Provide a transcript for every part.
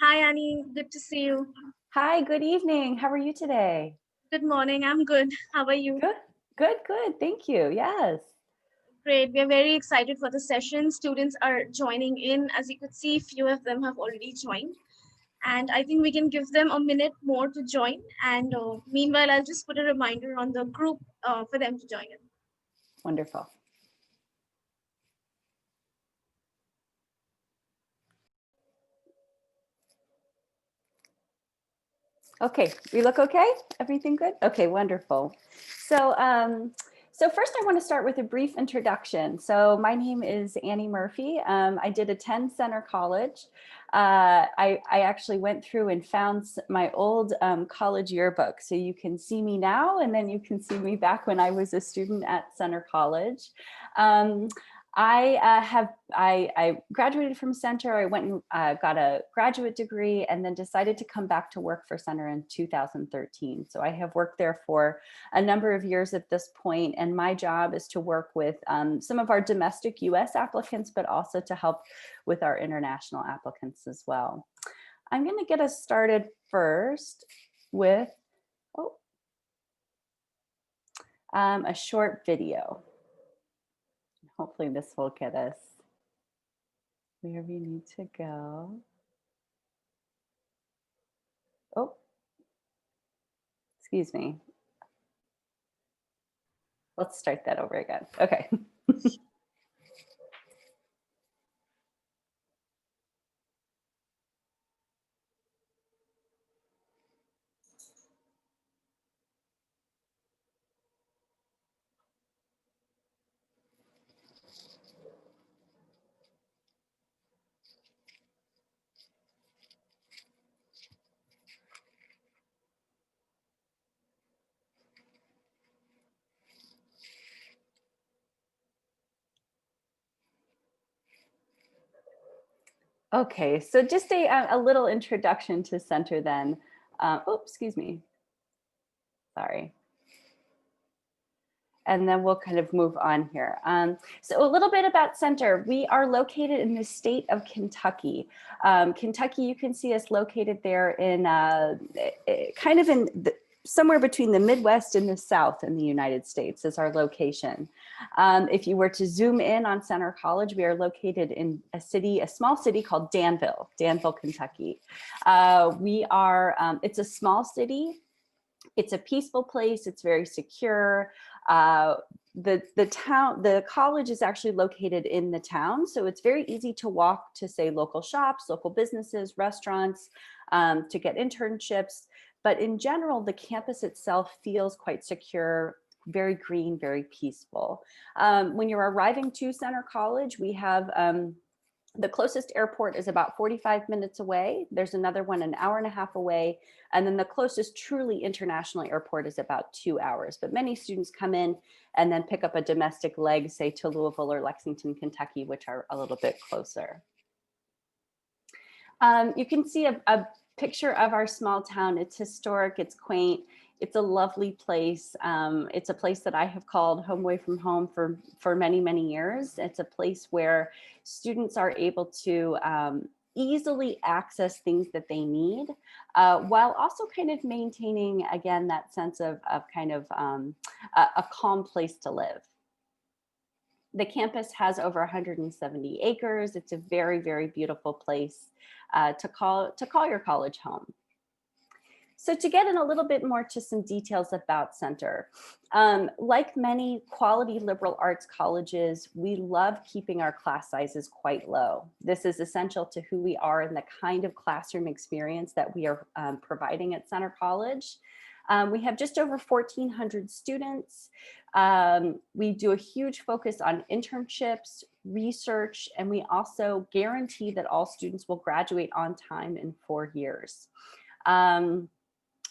Hi, Annie. Good to see you. Hi, good evening. How are you today? Good morning. I'm good. How are you? Good, good. Thank you. Yes. Great. We're very excited for the session. Students are joining in. As you could see, few of them have already joined. And I think we can give them a minute more to join. And meanwhile, I'll just put a reminder on the group for them to join in. Wonderful. Okay, we look okay? Everything good? Okay, wonderful. So, so first I want to start with a brief introduction. So my name is Annie Murphy. I did attend Center College. I actually went through and found my old college yearbook. So you can see me now, and then you can see me back when I was a student at Center College. I graduated from Center. I went and got a graduate degree and then decided to come back to work for Center in 2013. So I have worked there for a number of years at this point, and my job is to work with some of our domestic US applicants, but also to help with our international applicants as well. I'm going to get us started first with a short video. Hopefully this will get us where we need to go. Oh, excuse me. Let's start that over again. Okay. Okay, so just a little introduction to Center then. Oh, excuse me. Sorry. And then we'll kind of move on here. So a little bit about Center. We are located in the state of Kentucky. Kentucky, you can see us located there in kind of in somewhere between the Midwest and the South in the United States is our location. If you were to zoom in on Center College, we are located in a small city called Danville, Kentucky. It's a small city. It's a peaceful place. It's very secure. The college is actually located in the town, so it's very easy to walk to, say, local shops, local businesses, restaurants, to get internships. But in general, the campus itself feels quite secure, very green, very peaceful. When you're arriving to Center College, we have the closest airport is about 45 minutes away. There's another one an hour and a half away. And then the closest truly international airport is about 2 hours. But many students come in and then pick up a domestic leg, say to Louisville or Lexington, Kentucky, which are a little bit closer. You can see a picture of our small town. It's historic, it's quaint. It's a lovely place. It's a place that I have called home away from home for many, many years. It's a place where students are able to easily access things that they need, while also kind of maintaining, again, that sense of kind of a calm place to live. The campus has over 170 acres. It's a very, very beautiful place to call your college home. So to get in a little bit more to some details about Center, like many quality liberal arts colleges, we love keeping our class sizes quite low. This is essential to who we are and the kind of classroom experience that we are providing at Center College. We have just over 1,400 students. We do a huge focus on internships, research, and we also guarantee that all students will graduate on time in 4 years.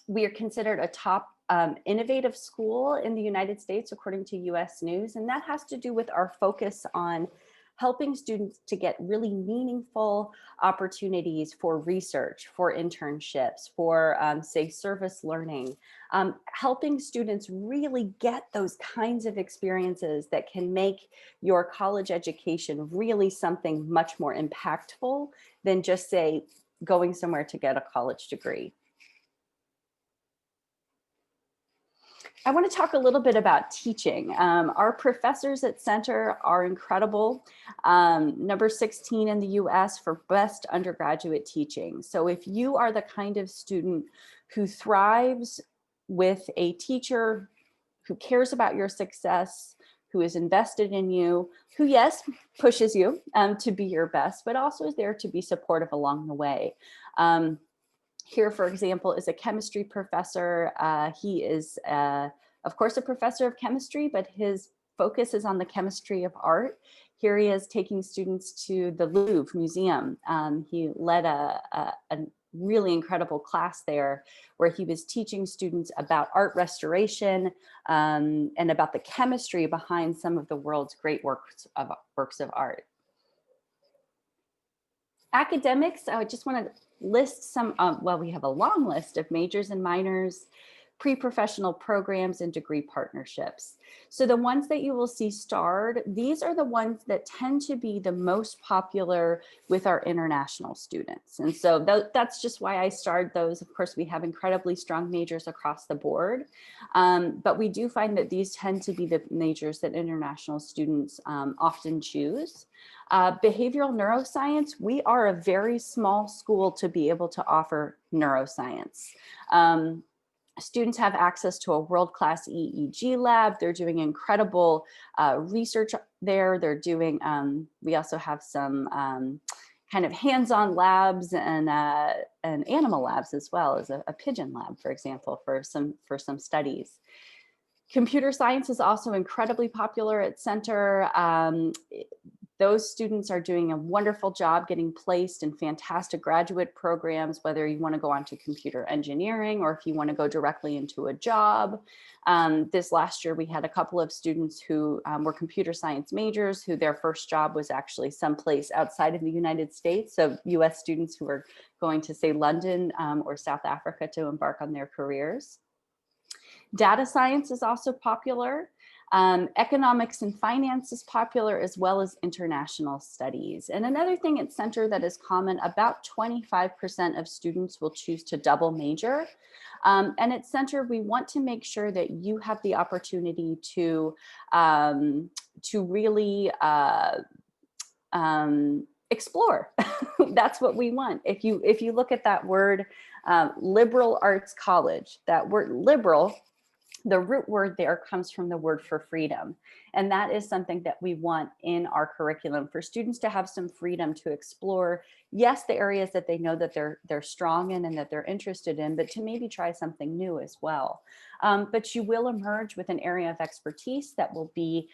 We are considered a top innovative school in the United States, according to US News, and that has to do with our focus on helping students to get really meaningful opportunities for research, for internships, for say service learning, helping students really get those kinds of experiences that can make your college education really something much more impactful than just say going somewhere to get a college degree. I want to talk a little bit about teaching. Our professors at Center are incredible. Number 16 in the US for best undergraduate teaching. So if you are the kind of student who thrives with a teacher who cares about your success, who is invested in you, who, yes, pushes you to be your best, but also is there to be supportive along the way. Here, for example, is a chemistry professor. He is, of course, a professor of chemistry, but his focus is on the chemistry of art. Here he is taking students to the Louvre Museum. He led a really incredible class there where he was teaching students about art restoration and about the chemistry behind some of the world's great works of art. Academics, I just want to list some, well, we have a long list of majors and minors, pre-professional programs, and degree partnerships. So the ones that you will see starred, these are the ones that tend to be the most popular with our international students. And so that's just why I starred those. Of course, we have incredibly strong majors across the board, but we do find that these tend to be the majors that international students often choose. Behavioral neuroscience, we are a very small school to be able to offer neuroscience. Students have access to a world-class EEG lab. They're doing incredible research there. They're doing, we also have some kind of hands-on labs and animal labs as well, as a pigeon lab, for example, for some studies. Computer science is also incredibly popular at Center. Those students are doing a wonderful job getting placed in fantastic graduate programs, whether you want to go on to computer engineering or if you want to go directly into a job. This last year, we had a couple of students who were computer science majors who their first job was actually someplace outside of the United States. So US students who were going to, say, London or South Africa to embark on their careers. Data science is also popular. Economics and finance is popular, as well as international studies. And another thing at Center that is common, about 25% of students will choose to double major. And at Center, we want to make sure that you have the opportunity to really explore. That's what we want. If you look at that word, liberal arts college, that word liberal, the root word there comes from the word for freedom. And that is something that we want in our curriculum for students to have some freedom to explore, yes, the areas that they know that they're strong in and that they're interested in, but to maybe try something new as well. But you will emerge with an area of expertise that will be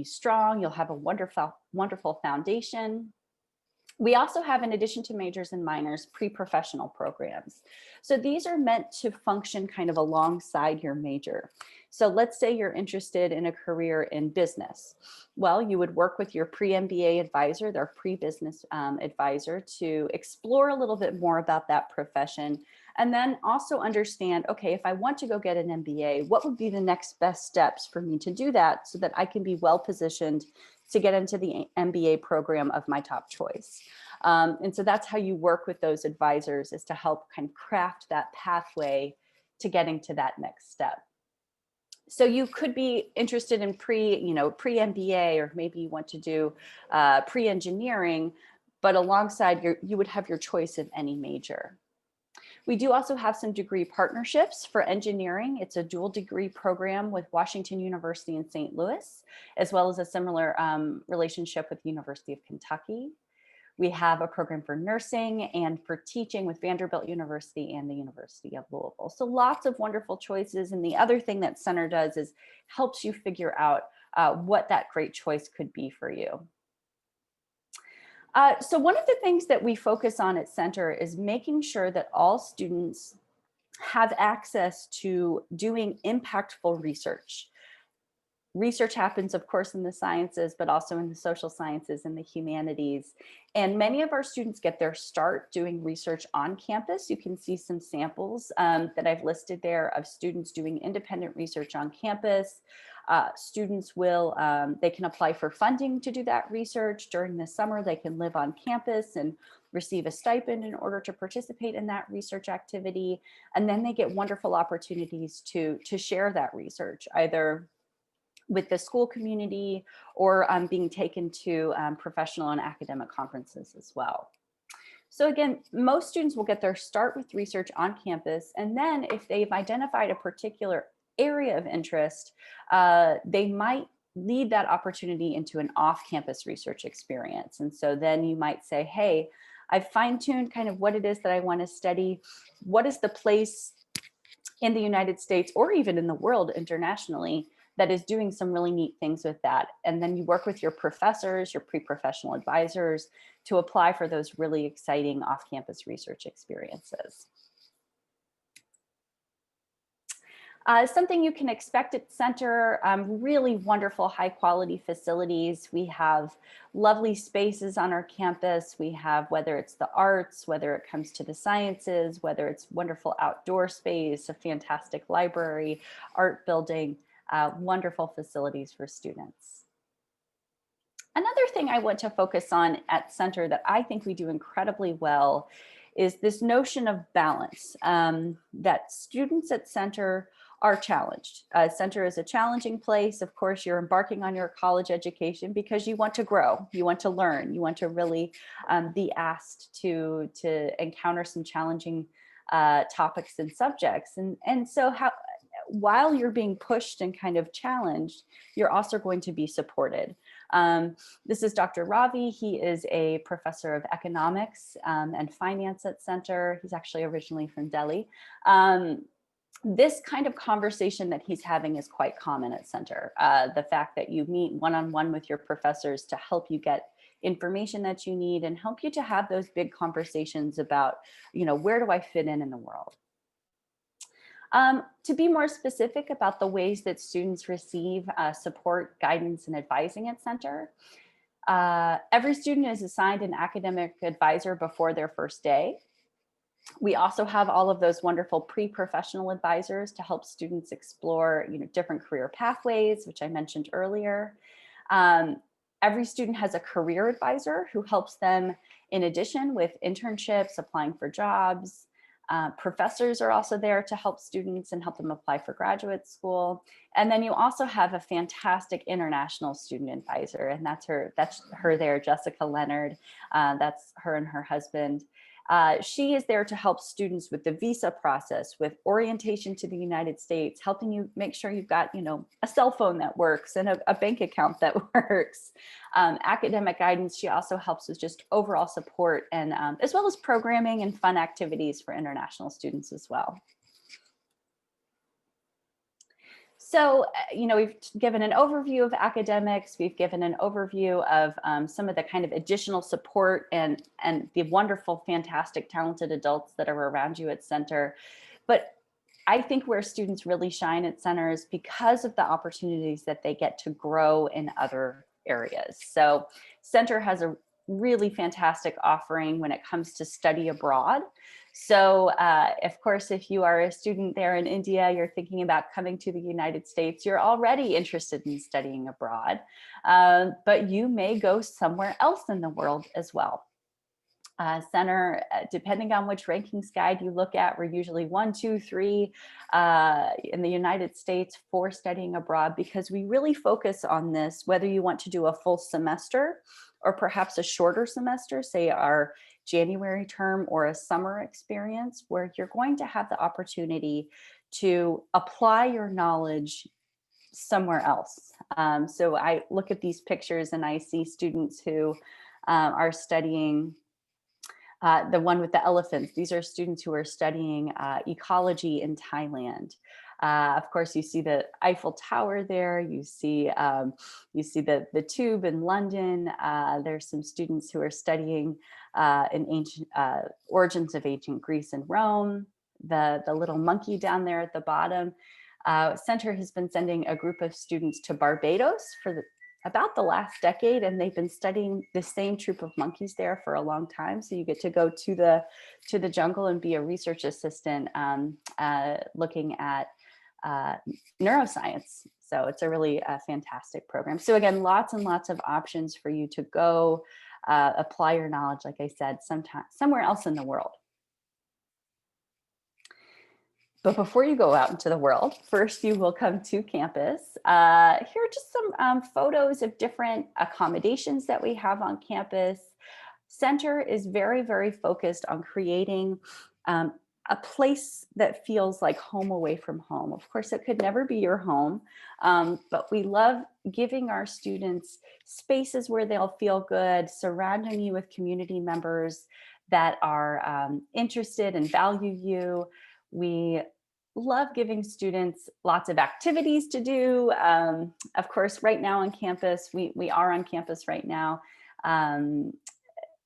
strong. You'll have a wonderful foundation. We also have, in addition to majors and minors, pre-professional programs. So these are meant to function kind of alongside your major. So let's say you're interested in a career in business. Well, you would work with your pre-MBA advisor, their pre-business advisor, to explore a little bit more about that profession. And then also understand, okay, if I want to go get an MBA, what would be the next best steps for me to do that so that I can be well positioned to get into the MBA program of my top choice. And so that's how you work with those advisors, is to help kind of craft that pathway to getting to that next step. So you could be interested in pre-MBA, or maybe you want to do pre-engineering, but alongside you would have your choice of any major. We do also have some degree partnerships for engineering. It's a dual degree program with Washington University in St. Louis, as well as a similar relationship with the University of Kentucky. We have a program for nursing and for teaching with Vanderbilt University and the University of Louisville. So lots of wonderful choices. And the other thing that Center does is helps you figure out what that great choice could be for you. So one of the things that we focus on at Center is making sure that all students have access to doing impactful research. Research happens, of course, in the sciences, but also in the social sciences and the humanities. And many of our students get their start doing research on campus. You can see some samples that I've listed there of students doing independent research on campus. Students will, they can apply for funding to do that research. During the summer, they can live on campus and receive a stipend in order to participate in that research activity. And then they get wonderful opportunities to share that research, either with the school community or being taken to professional and academic conferences as well. So again, most students will get their start with research on campus. And then if they've identified a particular area of interest, they might lead that opportunity into an off-campus research experience. And so then you might say, hey, I've fine-tuned kind of what it is that I want to study. What is the place in the United States or even in the world internationally that is doing some really neat things with that? And then you work with your professors, your pre-professional advisors to apply for those really exciting off-campus research experiences. Something you can expect at Center, really wonderful high quality facilities. We have lovely spaces on our campus. We have, whether it's the arts, whether it comes to the sciences, whether it's wonderful outdoor space, a fantastic library, art building, wonderful facilities for students. Another thing I want to focus on at Center that I think we do incredibly well is this notion of balance, that students at Center are challenged. Center is a challenging place. Of course, you're embarking on your college education because you want to grow, you want to learn, you want to really be asked to encounter some challenging topics and subjects. And so while you're being pushed and kind of challenged, you're also going to be supported. This is Dr. Ravi. He is a professor of economics and finance at Center. He's actually originally from Delhi. This kind of conversation that he's having is quite common at Center. The fact that you meet one-on-one with your professors to help you get information that you need and help you to have those big conversations about, where do I fit in the world? To be more specific about the ways that students receive support, guidance, and advising at Center, every student is assigned an academic advisor before their first day. We also have all of those wonderful pre-professional advisors to help students explore, different career pathways, which I mentioned earlier. Every student has a career advisor who helps them in addition with internships, applying for jobs. Professors are also there to help students and help them apply for graduate school. And then you also have a fantastic international student advisor, and that's her there, Jessica Leonard. That's her and her husband. She is there to help students with the visa process, with orientation to the United States, helping you make sure you've got, a cell phone that works and a bank account that works. Academic guidance, she also helps with just overall support and as well as programming and fun activities for international students as well. So, we've given an overview of academics, we've given an overview of some of the kind of additional support and the wonderful, fantastic, talented adults that are around you at Center. But I think where students really shine at Center is because of the opportunities that they get to grow in other areas. So Center has a really fantastic offering when it comes to study abroad. So of course, if you are a student there in India, you're thinking about coming to the United States, you're already interested in studying abroad, but you may go somewhere else in the world as well. Center, depending on which rankings guide you look at, we're usually 1, 2, 3 in the United States for studying abroad, because we really focus on this, whether you want to do a full semester or perhaps a shorter semester, say our January term or a summer experience, where you're going to have the opportunity to apply your knowledge somewhere else. So I look at these pictures and I see students who are studying the one with the elephants. These are students who are studying ecology in Thailand. Of course, you see the Eiffel Tower there. You see the Tube in London. There's some students who are studying in ancient origins of ancient Greece and Rome. The little monkey down there at the bottom. Center has been sending a group of students to Barbados for about the last decade, and they've been studying the same troop of monkeys there for a long time. So you get to go to the jungle and be a research assistant looking at neuroscience. So it's a really fantastic program. So again, lots and lots of options for you to go apply your knowledge, like I said, somewhere else in the world. But before you go out into the world, first you will come to campus. Here are just some photos of different accommodations that we have on campus. Center is very, very focused on creating a place that feels like home away from home. Of course, it could never be your home, but we love giving our students spaces where they'll feel good, surrounding you with community members that are interested and value you. We love giving students lots of activities to do. Of course, right now on campus, we are on campus right now.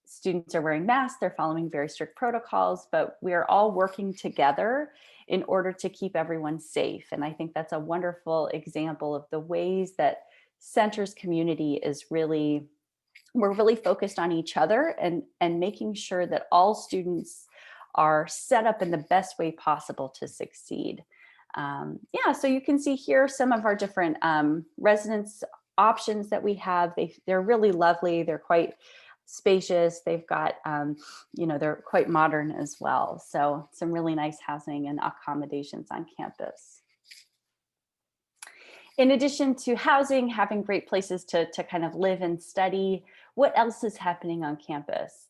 Students are wearing masks, they're following very strict protocols, but we are all working together in order to keep everyone safe. And I think that's a wonderful example of the ways that Center's community is really, we're really focused on each other and making sure that all students are set up in the best way possible to succeed. Yeah, so you can see here some of our different residence options that we have. They're really lovely. They're quite spacious. They've got, they're quite modern as well. So some really nice housing and accommodations on campus. In addition to housing, having great places to kind of live and study, what else is happening on campus?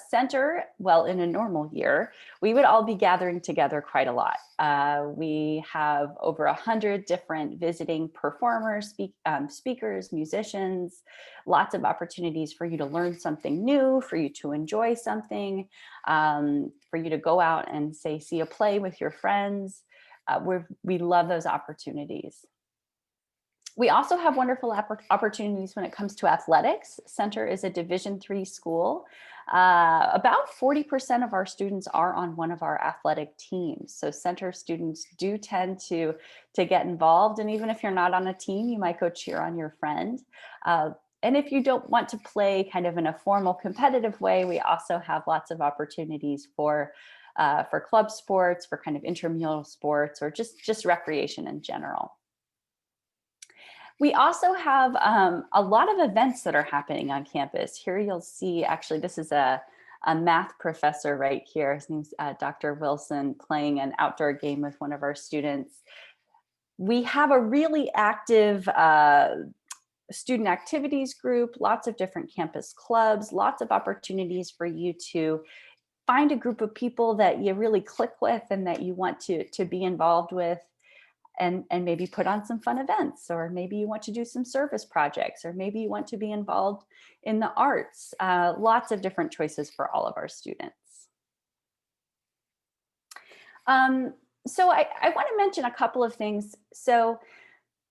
Center, well, in a normal year, we would all be gathering together quite a lot. We have over 100 different visiting performers, speakers, musicians, lots of opportunities for you to learn something new, for you to enjoy something, for you to go out and see a play with your friends. We love those opportunities. We also have wonderful opportunities when it comes to athletics. Center is a Division III school. About 40% of our students are on one of our athletic teams. So Center students do tend to get involved. And even if you're not on a team, you might go cheer on your friend. And if you don't want to play kind of in a formal competitive way, we also have lots of opportunities for club sports, for kind of intramural sports, or just recreation in general. We also have a lot of events that are happening on campus. Here you'll see, actually, this is a math professor right here. His name's Dr. Wilson, playing an outdoor game with one of our students. We have a really active student activities group, lots of different campus clubs, lots of opportunities for you to find a group of people that you really click with and that you want to be involved with. And maybe put on some fun events, or maybe you want to do some service projects, or maybe you want to be involved in the arts. Lots of different choices for all of our students. So I want to mention a couple of things. So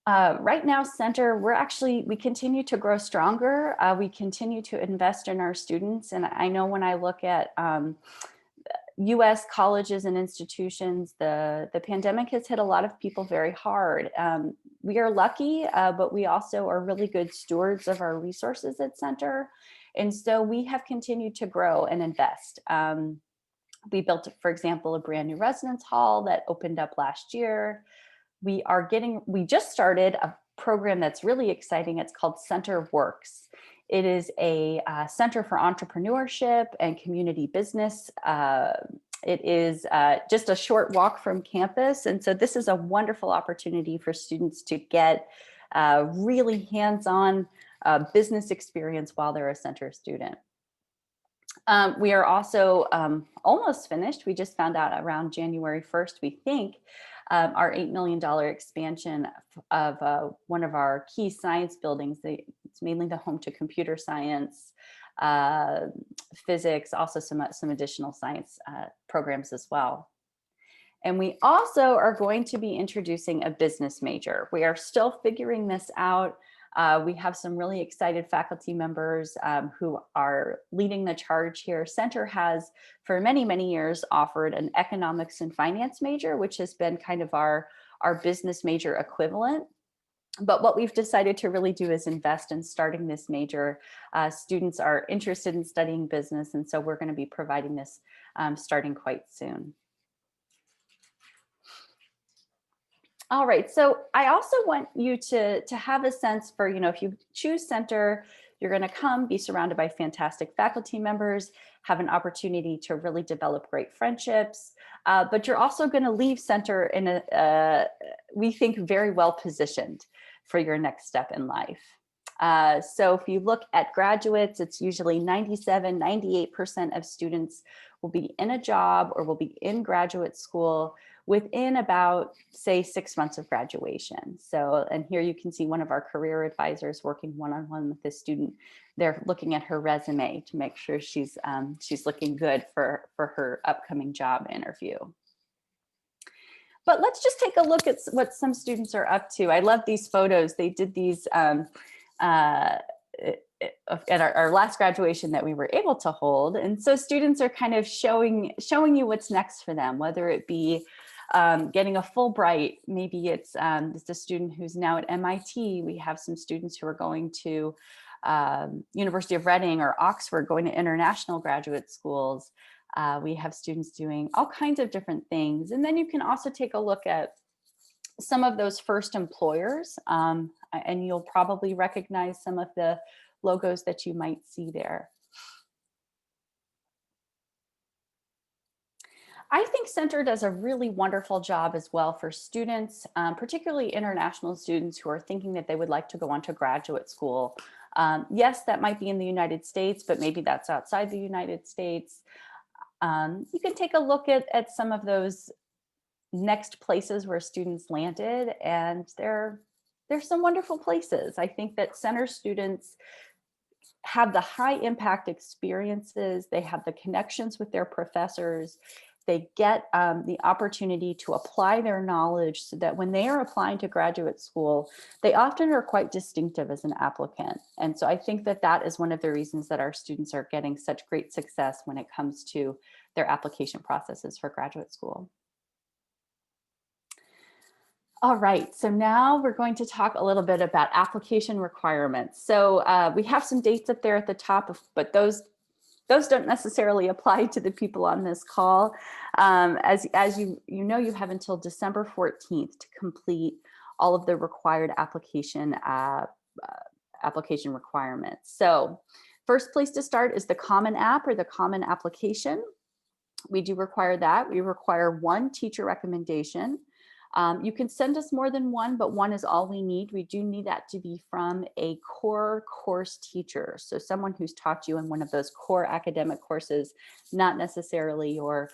right now, Center, we continue to grow stronger. We continue to invest in our students. And I know when I look at US colleges and institutions, the pandemic has hit a lot of people very hard. We are lucky, but we also are really good stewards of our resources at Center. And so we have continued to grow and invest. We built, for example, a brand new residence hall that opened up last year. We just started a program that's really exciting. It's called Center Works. It is a center for entrepreneurship and community business. It is just a short walk from campus. And so this is a wonderful opportunity for students to get really hands-on business experience while they're a Center student. We are also almost finished. We just found out around January 1st, we think, our $8 million expansion of one of our key science buildings. It's mainly the home to computer science, physics, also some additional science programs as well. And we also are going to be introducing a business major. We are still figuring this out. We have some really excited faculty members who are leading the charge here. Center has, for many, many years, offered an economics and finance major, which has been kind of our our business major equivalent. But what we've decided to really do is invest in starting this major. Students are interested in studying business, and so we're going to be providing this starting quite soon. All right, so I also want you to have a sense for, if you choose Center, you're going to come, be surrounded by fantastic faculty members, have an opportunity to really develop great friendships, but you're also going to leave Center in a, we think, very well positioned for your next step in life. So if you look at graduates, it's usually 97, 98% of students will be in a job or will be in graduate school within about, say, 6 months of graduation. So, and here you can see one of our career advisors working one-on-one with this student. They're looking at her resume to make sure she's looking good for her upcoming job interview. But let's just take a look at what some students are up to. I love these photos. They did these at our last graduation that we were able to hold. And so students are kind of showing you what's next for them, whether it be getting a Fulbright. Maybe it's a student who's now at MIT. We have some students who are going to University of Reading or Oxford, going to international graduate schools. We have students doing all kinds of different things. And then you can also take a look at some of those first employers, and you'll probably recognize some of the logos that you might see there. I think Center does a really wonderful job as well for students, particularly international students who are thinking that they would like to go on to graduate school. Yes, that might be in the United States, but maybe that's outside the United States. You can take a look at some of those next places where students landed, and there's some wonderful places. I think that Center students have the high impact experiences, they have the connections with their professors, they get the opportunity to apply their knowledge so that when they are applying to graduate school, they often are quite distinctive as an applicant. And so I think that that is one of the reasons that our students are getting such great success when it comes to their application processes for graduate school. All right, so now we're going to talk a little bit about application requirements. So we have some dates up there at the top, but those don't necessarily apply to the people on this call. As you know, you have until December 14th to complete all of the required application requirements. So first place to start is the Common App or the Common Application. We do require that. We require one teacher recommendation. You can send us more than one, but one is all we need. We do need that to be from a core course teacher. So someone who's taught you in one of those core academic courses, not necessarily your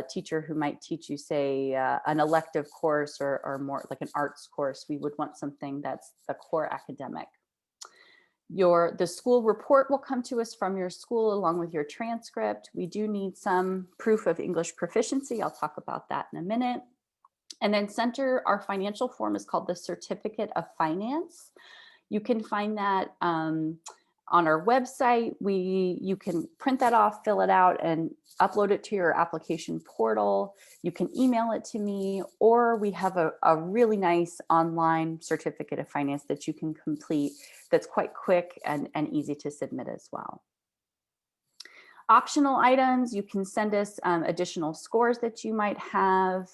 teacher who might teach you, say, an elective course or more like an arts course. We would want something that's the core academic. The school report will come to us from your school along with your transcript. We do need some proof of English proficiency. I'll talk about that in a minute. And then Center, our financial form is called the Certificate of Finance. You can find that on our website. You can print that off, fill it out, and upload it to your application portal. You can email it to me, or we have a really nice online Certificate of Finance that you can complete that's quite quick and easy to submit as well. Optional items, you can send us additional scores that you might have.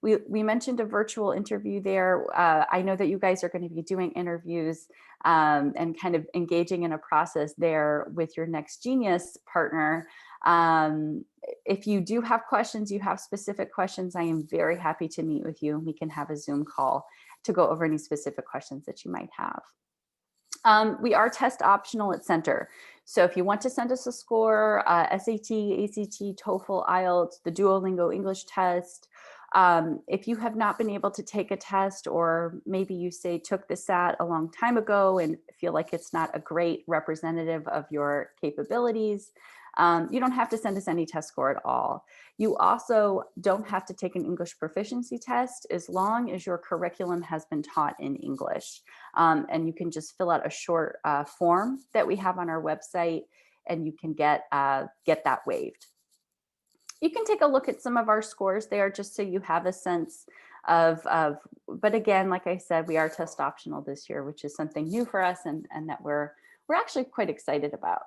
We mentioned a virtual interview there. I know that you guys are going to be doing interviews and kind of engaging in a process there with your Next Genius partner. If you do have questions, you have specific questions, I am very happy to meet with you. We can have a Zoom call to go over any specific questions that you might have. We are test optional at Center. So if you want to send us a score, SAT, ACT, TOEFL, IELTS, the Duolingo English test, if you have not been able to take a test, or maybe you say took the SAT a long time ago and feel like it's not a great representative of your capabilities, you don't have to send us any test score at all. You also don't have to take an English proficiency test as long as your curriculum has been taught in English. And you can just fill out a short form that we have on our website, and you can get that waived. You can take a look at some of our scores there just so you have a sense of but again, like I said, we are test optional this year, which is something new for us, and that we're actually quite excited about.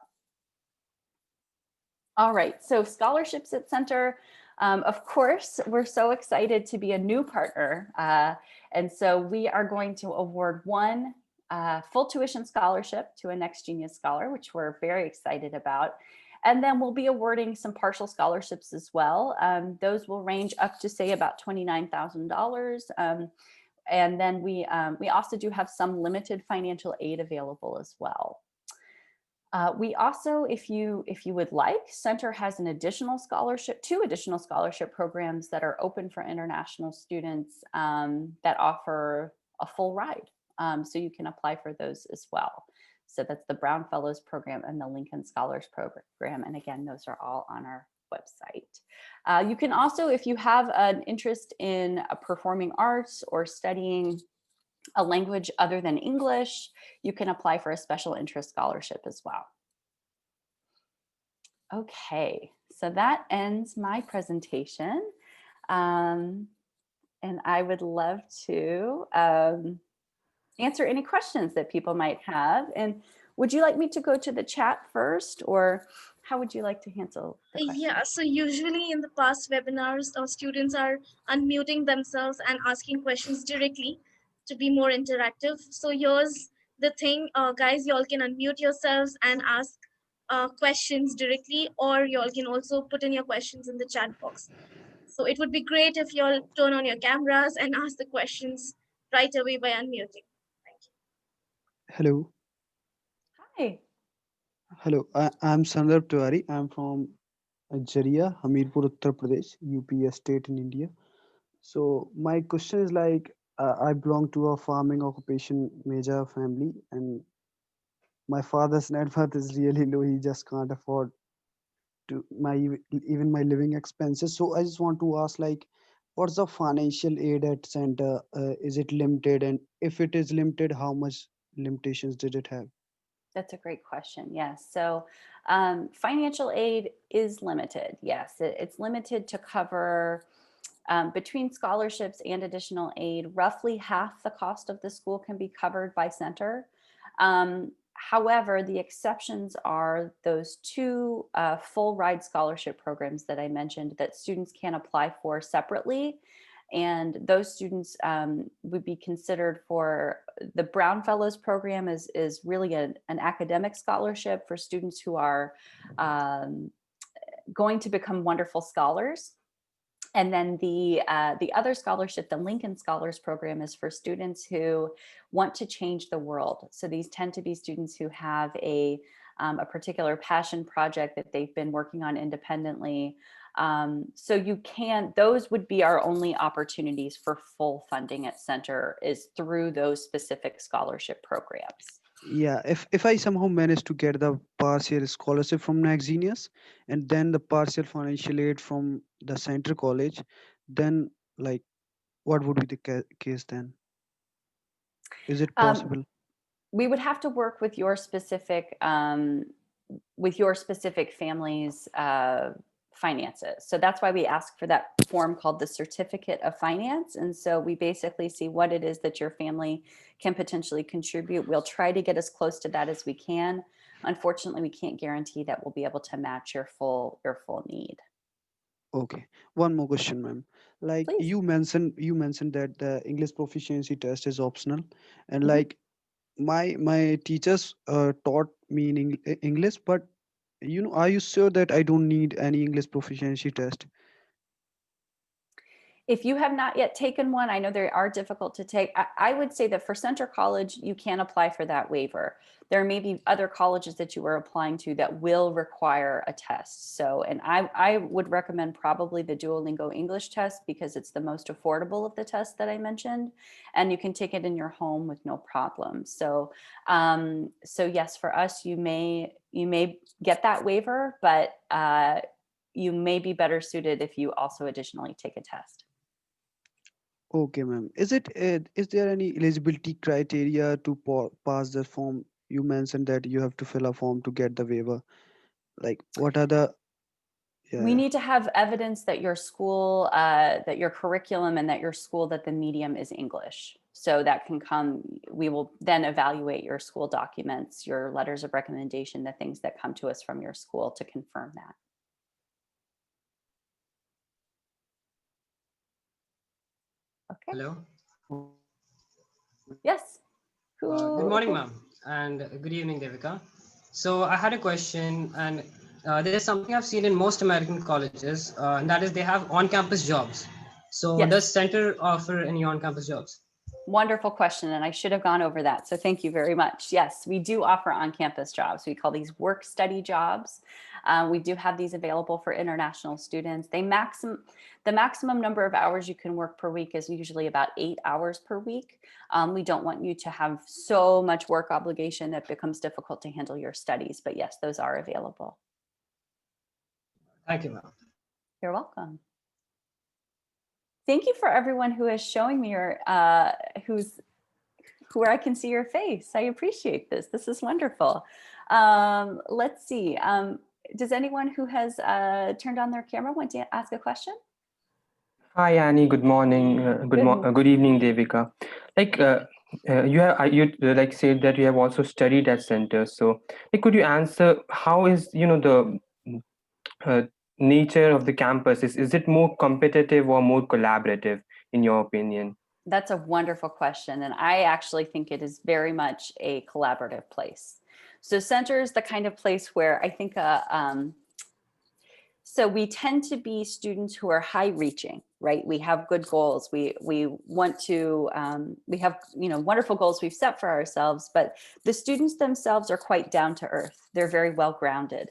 All right, so scholarships at Center. Of course, we're so excited to be a new partner. And so we are going to award one full tuition scholarship to a Next Genius Scholar, which we're very excited about. And then we'll be awarding some partial scholarships as well. Those will range up to, say, about $29,000. And then we also do have some limited financial aid available as well. We also, if you would like, Center has an additional scholarship, 2 additional scholarship programs that are open for international students that offer a full ride. So you can apply for those as well. So that's the Brown Fellows Program and the Lincoln Scholars Program. And again, those are all on our website. You can also, if you have an interest in performing arts or studying a language other than English, you can apply for a special interest scholarship as well. Okay, so that ends my presentation. And I would love to answer any questions that people might have. And would you like me to go to the chat first, or how would you like to handle the question? Yeah, so usually in the past webinars, our students are unmuting themselves and asking questions directly to be more interactive. So here's the thing, guys, y'all can unmute yourselves and ask questions directly, or y'all can also put in your questions in the chat box. So it would be great if y'all turn on your cameras and ask the questions right away by unmuting. Thank you. Hello, Hi. hello. I'm Sandharb Tiwari. I'm from Jaria, Hamirpur, Uttar Pradesh, UP state in India. So my question is like, I belong to a farming occupation major family, and my father's net worth is really low. He just can't afford to even my living expenses. So I just want to ask, like, what's the financial aid at center? Is it limited, and if it is limited, how much limitations did it have? That's a great question. Yes. So financial aid is limited. Yes, it's limited to cover between scholarships and additional aid. Roughly half the cost of the school can be covered by Center. However, the exceptions are those 2 full ride scholarship programs that I mentioned that students can apply for separately. And those students would be considered for the Brown Fellows Program is really an academic scholarship for students who are going to become wonderful scholars. And then the other scholarship, the Lincoln Scholars Program, is for students who want to change the world. So these tend to be students who have a particular passion project that they've been working on independently. So those would be our only opportunities for full funding at Center, is through those specific scholarship programs. Yeah, if I somehow manage to get the partial scholarship from Next Genius and then the partial financial aid from the center college, then like what would be the case then? Is it Um, possible? we would have to work with your specific family's finances. So that's why we ask for that form called the Certificate of Finance. And so we basically see what it is that your family can potentially contribute. We'll try to get as close to that as we can. Unfortunately, we can't guarantee that we'll be able to match your full need. Okay. One more question, ma'am. Like Please. you mentioned that the English proficiency test is optional, and Mhm. like my teachers taught me in English, but are you sure that I don't need any English proficiency test? If you have not yet taken one, I know they are difficult to take. I would say that for Center College, you can apply for that waiver. There may be other colleges that you are applying to that will require a test. So, and I would recommend probably the Duolingo English test because it's the most affordable of the tests that I mentioned, and you can take it in your home with no problem. So, so yes, for us, you may get that waiver, but you may be better suited if you also additionally take a test. Okay, ma'am. Is there any eligibility criteria to pass the form? You mentioned that you have to fill a form to get the waiver. Like, what are the? Yeah, We yeah. need to have evidence that your school, that your curriculum and that your school, that the medium is English. So that can come, we will then evaluate your school documents, your letters of recommendation, the things that come to us from your school to confirm that. Okay. Hello. Yes. Good morning, ma'am, and good evening, Devika. So I had a question, and there's something I've seen in most American colleges, and that is they have on-campus jobs. So Yes. does Center offer any on-campus jobs? Wonderful question, and I should have gone over that. So thank you very much. Yes, we do offer on-campus jobs. We call these work-study jobs. We do have these available for international students. The maximum number of hours you can work per week is usually about 8 hours per week. We don't want you to have so much work obligation that becomes difficult to handle your studies. But yes, those are available. Thank you, ma'am. You're welcome. Thank you for everyone who is showing me your, where I can see your face. I appreciate this. This is wonderful. Let's see. Does anyone who has turned on their camera want to ask a question? Hi Annie, good morning. Good evening, Devika. Like you said that you have also studied at center. So could you answer how is the uh, nature of the campus? Is it more competitive or more collaborative in your opinion? That's a wonderful question. And I actually think it is very much a collaborative place. So center is the kind of place where I think, so we tend to be students who are high reaching, right? We have good goals. We want to, we have, wonderful goals we've set for ourselves, but the students themselves are quite down to earth. They're very well grounded.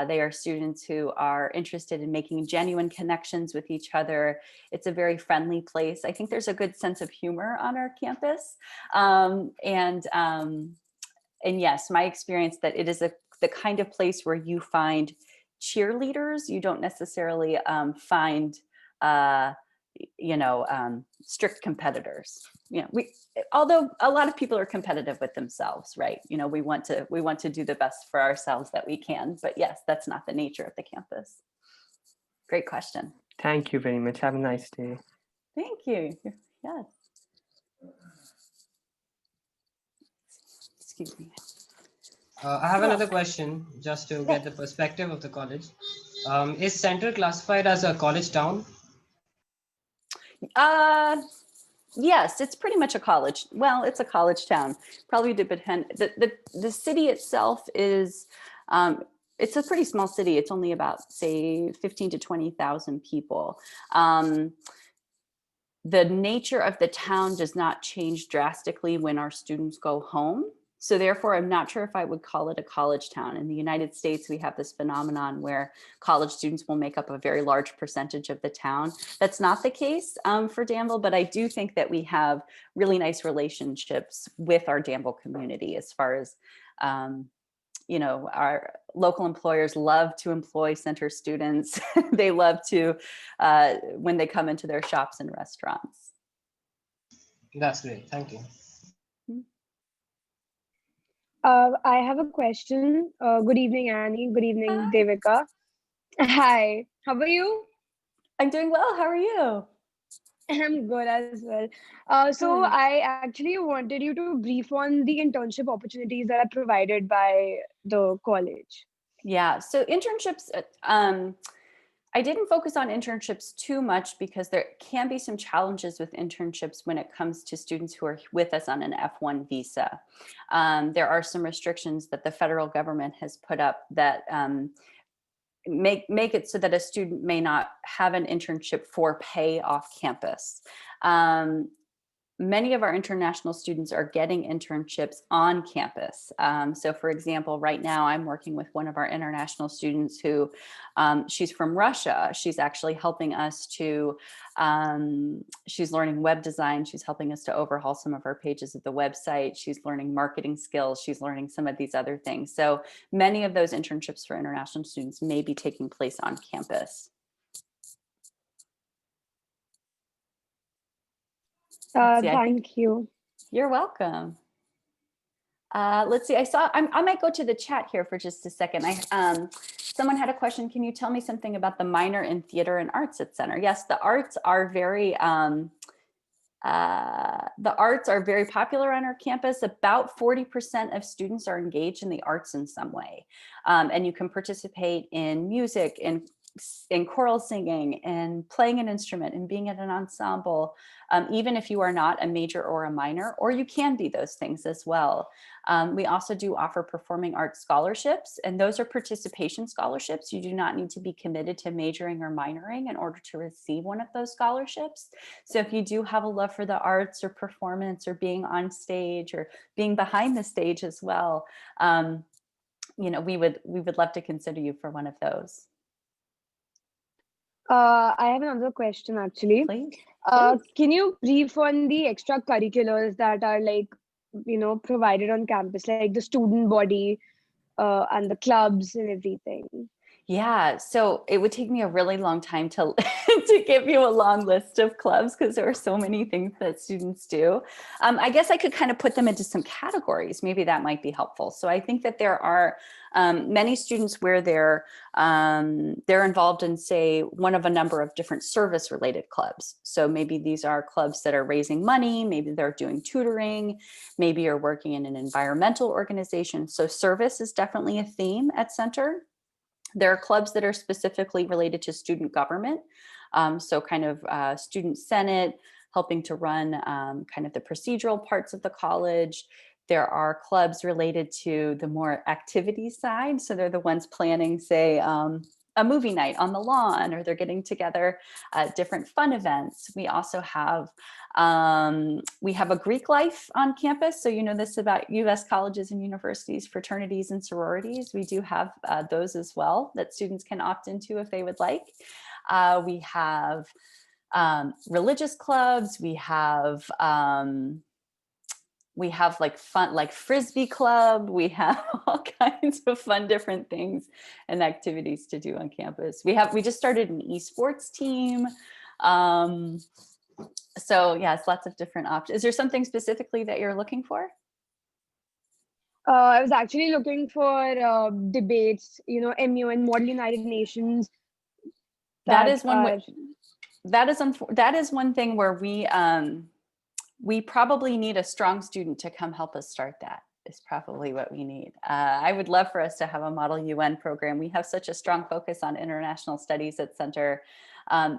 They are students who are interested in making genuine connections with each other. It's a very friendly place. I think there's a good sense of humor on our campus. And yes, my experience that it is the kind of place where you find cheerleaders. You don't necessarily find, strict competitors. Although a lot of people are competitive with themselves, right? We want to do the best for ourselves that we can. But yes, that's not the nature of the campus. Great question. Thank you very much. Have a nice day. Thank you. Yes. Excuse me. I have another question just to get the perspective of the college. Is Center classified as a college town? Yes, it's pretty much a college. Well, it's a college town. Probably depend. The city itself is, it's a pretty small city. It's only about, say, 15 to 20,000 people. The nature of the town does not change drastically when our students go home. So therefore, I'm not sure if I would call it a college town. In the United States, we have this phenomenon where college students will make up a very large percentage of the town. That's not the case for Danville, but I do think that we have really nice relationships with our Danville community as far as, our local employers love to employ center students. They love to, when they come into their shops and restaurants. That's great. Thank you. I have a question. Good evening, Annie. Good evening, Hi. Devika. Hi, how are you? I'm doing well. How are you? I'm good as well. So Good. I actually wanted you to brief on the internship opportunities that are provided by the college. Yeah, so internships, I didn't focus on internships too much because there can be some challenges with internships when it comes to students who are with us on an F1 visa. There are some restrictions that the federal government has put up that make it so that a student may not have an internship for pay off campus. Many of our international students are getting internships on campus. So for example, right now I'm working with one of our international students who, she's from Russia. She's actually helping us to, she's learning web design. She's helping us to overhaul some of our pages of the website. She's learning marketing skills. She's learning some of these other things. So many of those internships for international students may be taking place on campus. Thank you. You're welcome. Let's see, I might go to the chat here for just a second. Someone had a question, can you tell me something about the minor in theater and arts at Center? Yes, the arts are very popular on our campus. About 40% of students are engaged in the arts in some way. And you can participate in music, in choral singing, and playing an instrument, and being in an ensemble, even if you are not a major or a minor, or you can be those things as well. We also do offer performing arts scholarships, and those are participation scholarships. You do not need to be committed to majoring or minoring in order to receive one of those scholarships. So if you do have a love for the arts or performance or being on stage or being behind the stage as well, we would love to consider you for one of those. I have another question actually. Please. Can you brief on the extracurriculars that are provided on campus, like the student body and the clubs and everything? Yeah, so it would take me a really long time to to give you a long list of clubs because there are so many things that students do. I guess I could kind of put them into some categories. Maybe that might be helpful. So I think that there are many students where they're involved in, say, one of a number of different service-related clubs. So maybe these are clubs that are raising money, maybe they're doing tutoring, maybe you're working in an environmental organization. So service is definitely a theme at Center. There are clubs that are specifically related to student government. So kind of student senate, helping to run kind of the procedural parts of the college. There are clubs related to the more activity side. So they're the ones planning, say, a movie night on the lawn, or they're getting together different fun events. We also have a Greek life on campus. So you know this about US colleges and universities, fraternities and sororities. We do have those as well that students can opt into if they would like. We have religious clubs. We have like fun, like Frisbee club. We have all kinds of fun, different things and activities to do on campus. We just started an esports team. So yes, lots of different options. Is there something specifically that you're looking for? I was actually looking for debates, MU and Model United Nations. That is one thing where we probably need a strong student to come help us start that. Is probably what we need. I would love for us to have a Model UN program. We have such a strong focus on international studies at Center.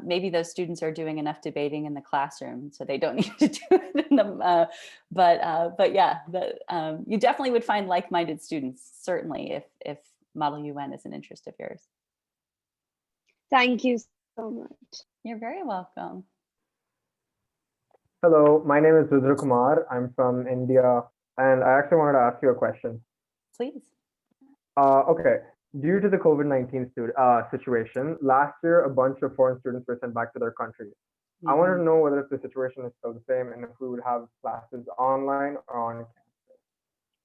Maybe those students are doing enough debating in the classroom, so they don't need to do it in the, but yeah, you definitely would find like-minded students, certainly, if Model UN is an interest of yours. Thank you so much. You're very welcome. Hello, my name is Rudra Kumar. I'm from India, and I actually wanted to ask you a question. Please. Okay, due to the COVID-19 situation, last year a bunch of foreign students were sent back to their countries. I wanted to know whether the situation is still the same and if we would have classes online or on campus.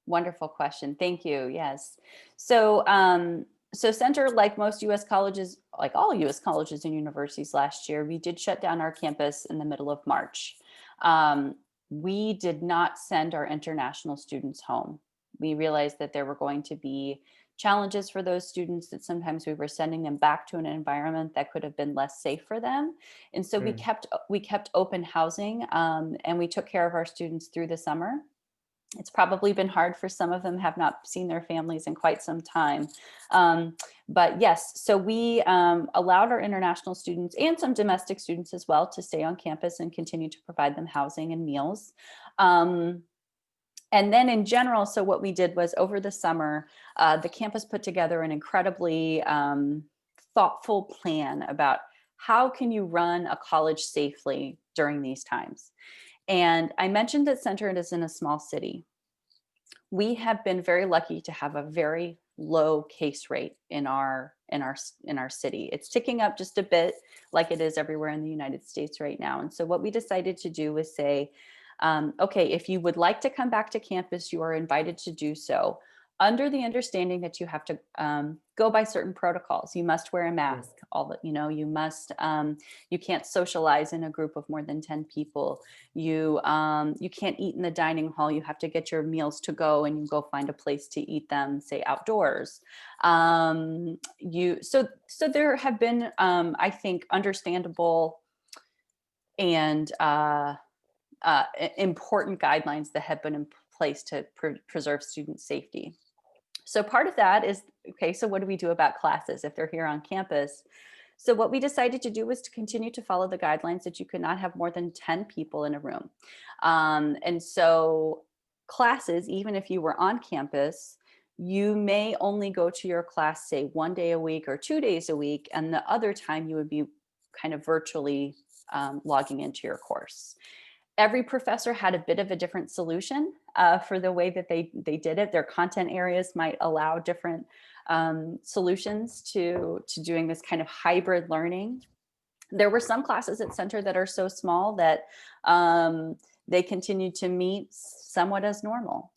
Wonderful question. Thank you. Yes. So, so Center, like most US colleges, like all US colleges and universities last year, we did shut down our campus in the middle of March. We did not send our international students home. We realized that there were going to be challenges for those students, that sometimes we were sending them back to an environment that could have been less safe for them. And so we kept open housing, and we took care of our students through the summer. It's probably been hard for some of them, have not seen their families in quite some time. But yes, so we allowed our international students and some domestic students as well to stay on campus and continue to provide them housing and meals. And then in general, so what we did was over the summer, the campus put together an incredibly thoughtful plan about how can you run a college safely during these times. And I mentioned that Center is in a small city. We have been very lucky to have a very low case rate in our city. It's ticking up just a bit, like it is everywhere in the United States right now. And so what we decided to do was say, okay, if you would like to come back to campus, you are invited to do so. under the understanding that you have to go by certain protocols. You must wear a mask. You must, you can't socialize in a group of more than 10 people. You can't eat in the dining hall. You have to get your meals to go, and you go find a place to eat them, say outdoors. So there have been, I think, understandable and important guidelines that have been in place to preserve student safety. So part of that is, okay, so what do we do about classes if they're here on campus? So what we decided to do was to continue to follow the guidelines that you could not have more than 10 people in a room. And so classes, even if you were on campus, you may only go to your class, say 1 day a week or 2 days a week, and the other time you would be kind of virtually logging into your course. Every professor had a bit of a different solution for the way that they did it. Their content areas might allow different solutions to doing this kind of hybrid learning. There were some classes at Center that are so small that they continued to meet somewhat as normal.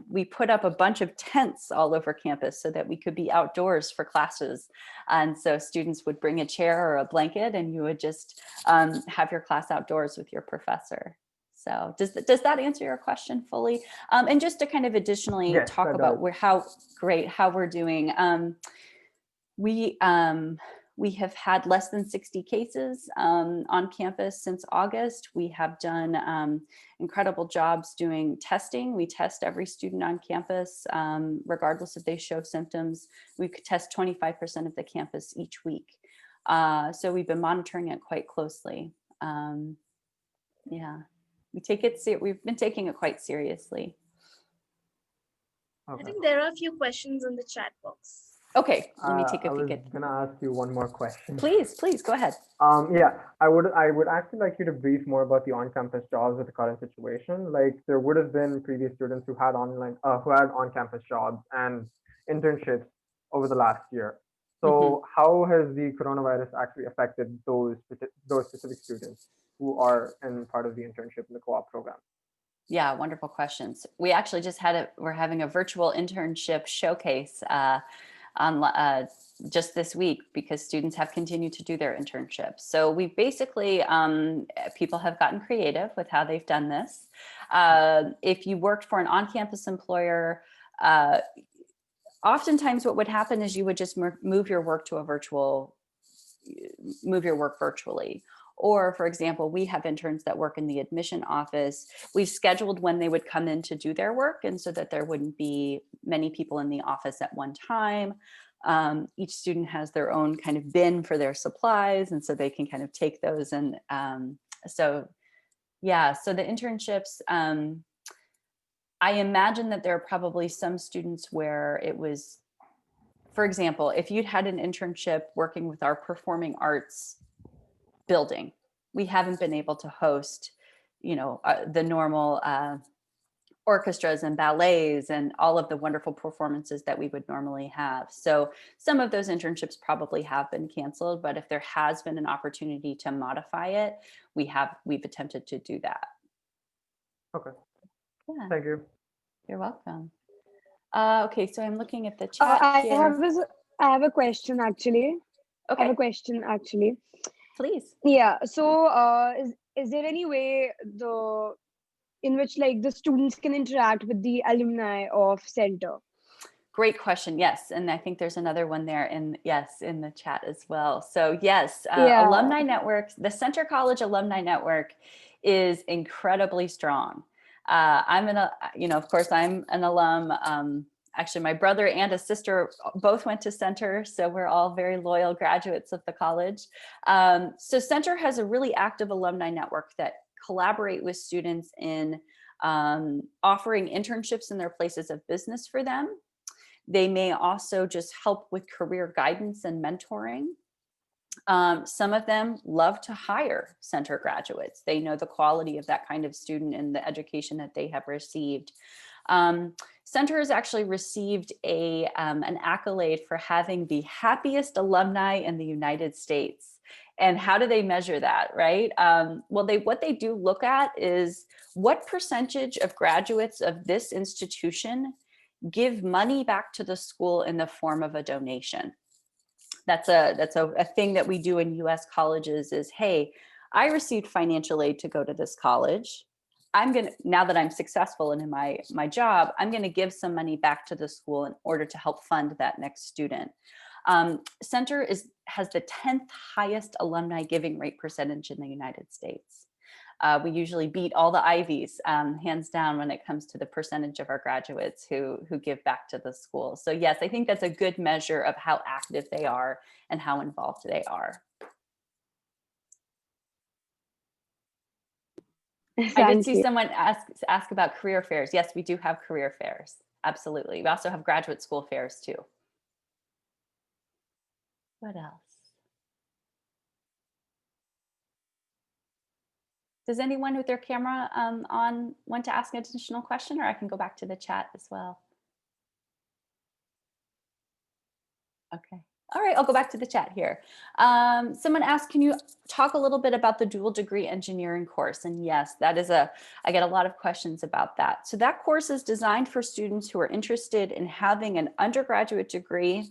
We put up a bunch of tents all over campus so that we could be outdoors for classes. And so students would bring a chair or a blanket, and you would just have your class outdoors with your professor. So does that answer your question fully? And just to kind of additionally talk about how we're doing. We have had less than 60 cases on campus since August. We have done incredible jobs doing testing. We test every student on campus, regardless if they show symptoms. We could test 25% of the campus each week. So we've been monitoring it quite closely. Yeah, we've been taking it quite seriously. I think there are a few questions in the chat box. Okay, let me take a peek. I was gonna ask you one more question. Please go ahead. Yeah, I would actually like you to brief more about the on-campus jobs with the current situation. Like, there would have been previous students who had on-campus jobs and internships over the last year. So how has the coronavirus actually affected those specific students who are in part of the internship in the co-op program? Yeah, wonderful questions. We actually just we're having a virtual internship showcase on just this week, because students have continued to do their internships. So we basically, people have gotten creative with how they've done this. If you worked for an on-campus employer, oftentimes what would happen is you would just move your work virtually. Or, for example, we have interns that work in the admission office. We've scheduled when they would come in to do their work, and so that there wouldn't be many people in the office at one time. Each student has their own kind of bin for their supplies, and so they can kind of take those. And so the internships, I imagine that there are probably some students where it was, for example, if you'd had an internship working with our performing arts building, we haven't been able to host, the normal orchestras and ballets and all of the wonderful performances that we would normally have. So some of those internships probably have been canceled, but if there has been an opportunity to modify it, we've attempted to do that. Okay. Yeah. Thank you. You're welcome. Okay, so I'm looking at the chat here. I have a question actually. Okay. I have a question actually. Please. Yeah. So, is there any way in which like the students can interact with the alumni of Center? Great question. Yes, and I think there's another one there in the chat as well. So yes, Alumni Network, the Center College Alumni Network is incredibly strong. I'm of course I'm an alum. Actually, my brother and a sister both went to Center, so we're all very loyal graduates of the college. So Center has a really active alumni network that collaborate with students in offering internships in their places of business for them. They may also just help with career guidance and mentoring. Some of them love to hire Center graduates. They know the quality of that kind of student and the education that they have received. Center has actually received an accolade for having the happiest alumni in the United States. And how do they measure that, right? Well, what they do look at is what percentage of graduates of this institution give money back to the school in the form of a donation. That's a thing that we do in US colleges is, hey, I received financial aid to go to this college. Now that I'm successful and in my job, I'm going to give some money back to the school in order to help fund that next student. Center has the 10th highest alumni giving rate percentage in the United States. We usually beat all the Ivies, hands down, when it comes to the percentage of our graduates who give back to the school. So yes, I think that's a good measure of how active they are and how involved they are. I did see someone ask about career fairs. Yes, we do have career fairs. Absolutely. We also have graduate school fairs too. What else? Does anyone with their camera on want to ask an additional question, or I can go back to the chat as well? Okay. All right, I'll go back to the chat here. Someone asked, can you talk a little bit about the dual degree engineering course? And yes, that is I get a lot of questions about that. So that course is designed for students who are interested in having an undergraduate degree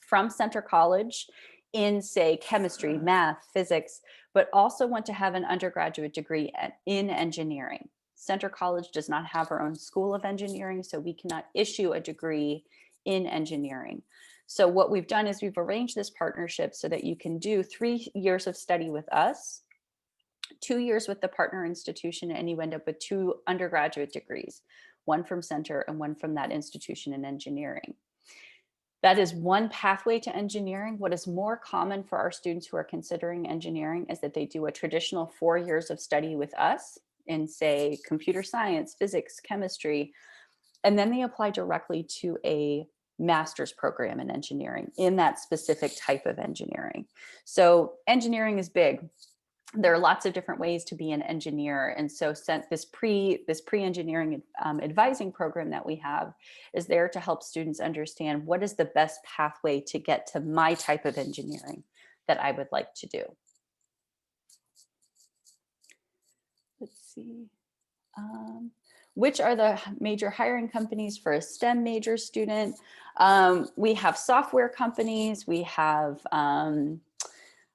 from Center College in, say, chemistry, math, physics, but also want to have an undergraduate degree in engineering. Center College does not have our own school of engineering, so we cannot issue a degree in engineering. So what we've done is we've arranged this partnership so that you can do 3 years of study with us, 2 years with the partner institution, and you end up with 2 undergraduate degrees, one from Center and one from that institution in engineering. That is one pathway to engineering. What is more common for our students who are considering engineering is that they do a traditional 4 years of study with us in, say, computer science, physics, chemistry, and then they apply directly to a master's program in engineering in that specific type of engineering. So engineering is big. There are lots of different ways to be an engineer. And so this pre-engineering advising program that we have is there to help students understand what is the best pathway to get to my type of engineering that I would like to do. Let's see. Which are the major hiring companies for a STEM major student? We have software companies. We have,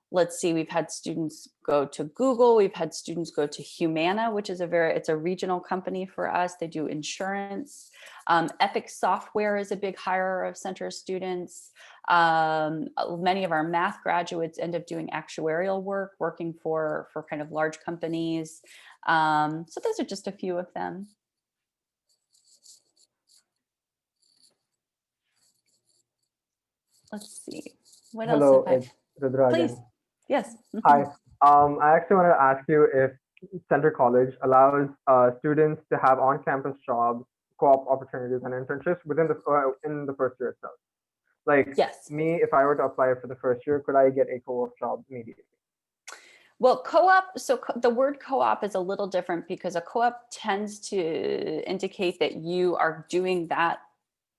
let's see, we've had students go to Google. We've had students go to Humana, which is it's a regional company for us. They do insurance. Epic Software is a big hirer of Center students. Many of our math graduates end up doing actuarial work, working for kind of large companies. So those are just a few of them. Let's see. What Hello, else have it's Rudra Please. again. Yes. Hi. I actually wanted to ask you if Center College allows students to have on-campus jobs, co-op opportunities, and internships within in the first year itself. Like Yes. me, if I were to apply for the first year, could I get a co-op job immediately? Well, co-op, so the word co-op is a little different because a co-op tends to indicate that you are doing that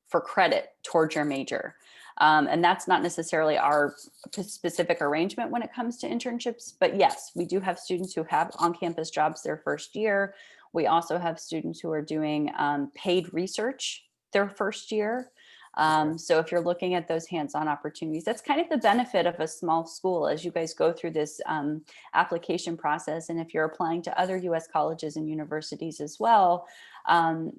for credit towards your major. And that's not necessarily our specific arrangement when it comes to internships, but yes, we do have students who have on-campus jobs their first year. We also have students who are doing paid research their first year. So if you're looking at those hands-on opportunities, that's kind of the benefit of a small school as you guys go through this application process. And if you're applying to other US colleges and universities as well,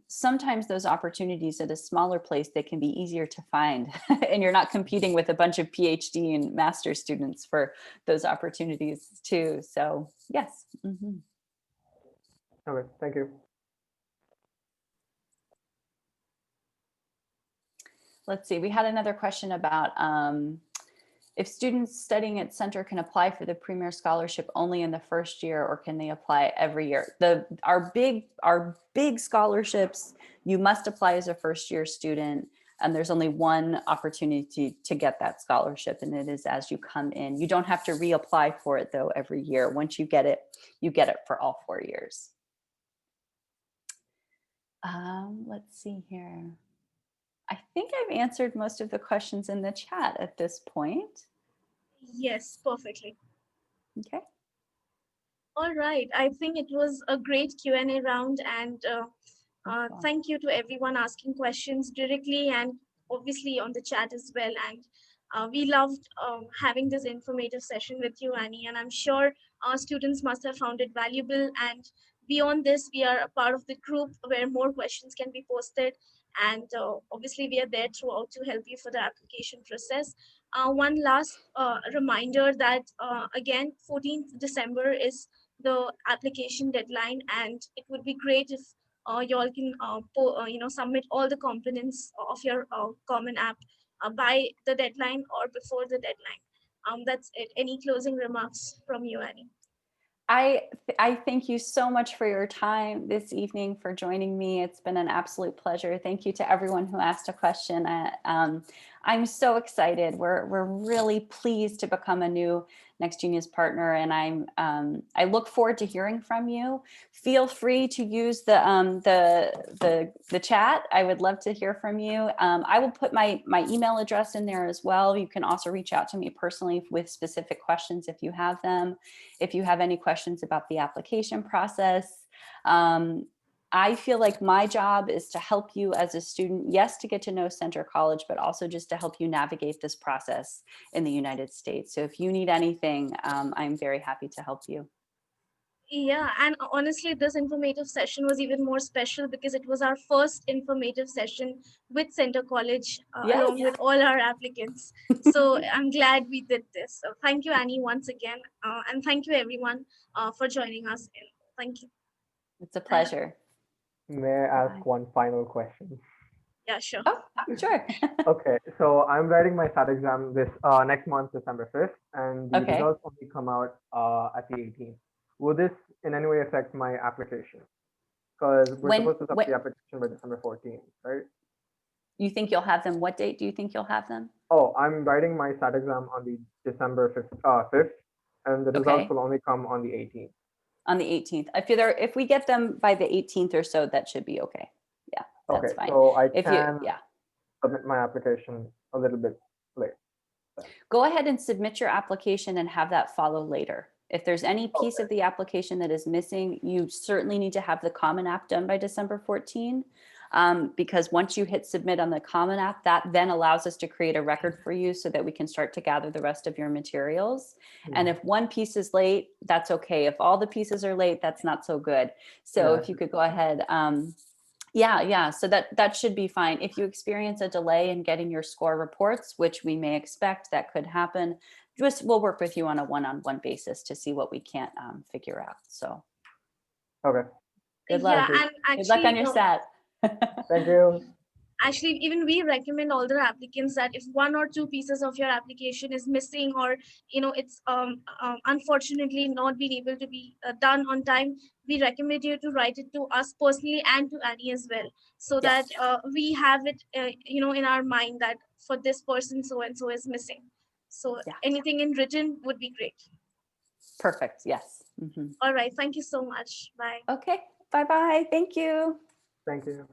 sometimes those opportunities at a smaller place, they can be easier to find and you're not competing with a bunch of PhD and master's students for those opportunities too. So yes. Mm-hmm. Okay, thank you. Let's see, we had another question about if students studying at Center can apply for the Premier Scholarship only in the first year, or can they apply every year? Our big scholarships, you must apply as a first year student, and there's only one opportunity to get that scholarship, and it is as you come in. You don't have to reapply for it though every year. Once you get it for all 4 years. Let's see here. I think I've answered most of the questions in the chat at this point. Yes, perfectly. Okay. All right. I think it was a great Q&A round, and Thank you to everyone asking questions directly and obviously on the chat as well. And we loved having this informative session with you, Annie, and I'm sure our students must have found it valuable. And beyond this, we are a part of the group where more questions can be posted. And obviously, we are there throughout to help you for the application process. One last reminder that, again, 14th December is the application deadline, and it would be great if you all can submit all the components of your common app by the deadline or before the deadline. That's it. Any closing remarks from you, Annie? I thank you so much for your time this evening, for joining me. It's been an absolute pleasure. Thank you to everyone who asked a question. I'm so excited. We're really pleased to become a new Next Genius partner, and I look forward to hearing from you. Feel free to use the chat. I would love to hear from you. I will put my email address in there as well. You can also reach out to me personally with specific questions if you have them. If you have any questions about the application process, I feel like my job is to help you as a student, yes, to get to know Center College, but also just to help you navigate this process in the United States. So if you need anything, I'm very happy to help you. Yeah, and honestly, this informative session was even more special because it was our first informative session with Center College, Yes. along with all our applicants. So I'm glad we did this. So thank you, Annie, once again. And thank you, everyone, for joining us. Thank you. It's a pleasure. May I ask one final question? Yeah, sure. Oh, sure. Okay, so I'm writing my SAT exam this next month, December 5th, and the Okay. results only come out at the 18th. Will this in any way affect my application? Because we're supposed to submit the application by December 14th, right? You think you'll have them? What date do you think you'll have them? Oh, I'm writing my SAT exam on the December 5th, and the results will only come on the 18th. On the 18th. If we get them by the 18th or so, that should be okay. Yeah, that's fine. So I can submit my application a little bit late. Go ahead and submit your application and have that follow later. If there's any piece of the application that is missing, you certainly need to have the Common App done by December 14, because once you hit submit on the Common App, that then allows us to create a record for you so that we can start to gather the rest of your materials. And if one piece is late, that's okay. If all the pieces are late, that's not so good. So if you could go ahead, so that should be fine. If you experience a delay in getting your score reports, which we may expect that could happen, we'll work with you on a one-on-one basis to see what we can't figure out. So okay, good luck. Yeah, and actually, good luck on your SAT. Thank you. Actually, even we recommend all the applicants that if one or two pieces of your application is missing, or it's unfortunately not being able to be done on time, we recommend you to write it to us personally and to Annie as well, so that we have it in our mind that for this person so and so is missing. So anything in written would be great. Perfect. Yes. All right, thank you so much. Bye. Okay, bye-bye. Thank you. Thank you.